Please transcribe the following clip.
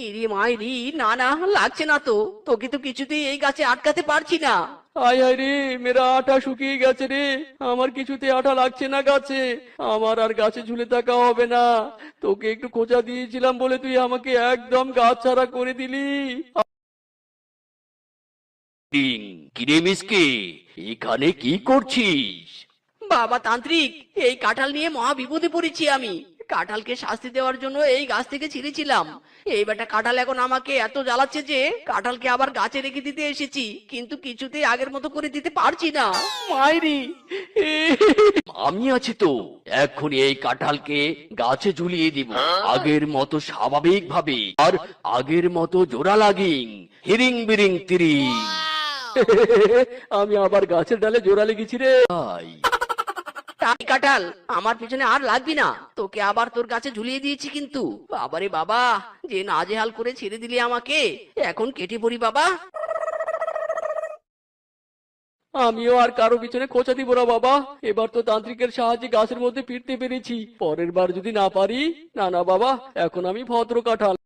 ইরে মাইরি, না না, লাগছে না তো। তোকে তো কিছুতেই এই গাছে আটকাতে পারছি না। হায় হায় রে, মেরা আঠা শুকিয়ে গেছে রে। আমার কিছুতে আঠা লাগছে না গাছে। আমার আর গাছে ঝুলে থাকা হবে না। তোকে একটু খোঁচা দিয়েছিলাম বলে তুই আমাকে একদম গাছ ছাড়া করে দিলি। কিরে মিসকে, এখানে কি করছিস? বাবা তান্ত্রিক, এই কাঁঠাল নিয়ে মহা বিপদে পড়েছি আমি। কাঁঠালকে শাস্তি দেওয়ার জন্য এই গাছ থেকে ছিঁড়েছিলাম। এই বেটা কাঁঠাল এখন আমাকে এত জ্বালাচ্ছে যে কাঁঠালকে আবার গাছে রেখে দিতে এসেছি, কিন্তু কিছুতেই আগের মতো করে দিতে পারছি না। মাইরি আমি আছি তো, এক্ষুনি এই কাঁঠালকে গাছে ঝুলিয়ে দিব, আগের মতো স্বাভাবিক ভাবে, আর আগের মতো জোড়া লাগিং, হিরিং বিরিং তিরিং। আমি আবার গাছের ডালে জোড়া লেগেছি রে। ভাই, তাই কাঁঠাল, আমার পিছনে আর লাগবি না। তোকে আবার তোর গাছে ঝুলিয়ে দিয়েছি কিন্তু। বাবারে বাবা, যে নাজেহাল করে ছেড়ে দিলি আমাকে, এখন কেটে পড়ি বাবা। আমিও আর কারো পিছনে খোঁচা দিব না বাবা। এবার তো তান্ত্রিকের সাহায্যে গাছের মধ্যে ফিরতে পেরেছি। পরের বার যদি না পারি, না না বাবা, এখন আমি ভদ্র কাঁঠাল।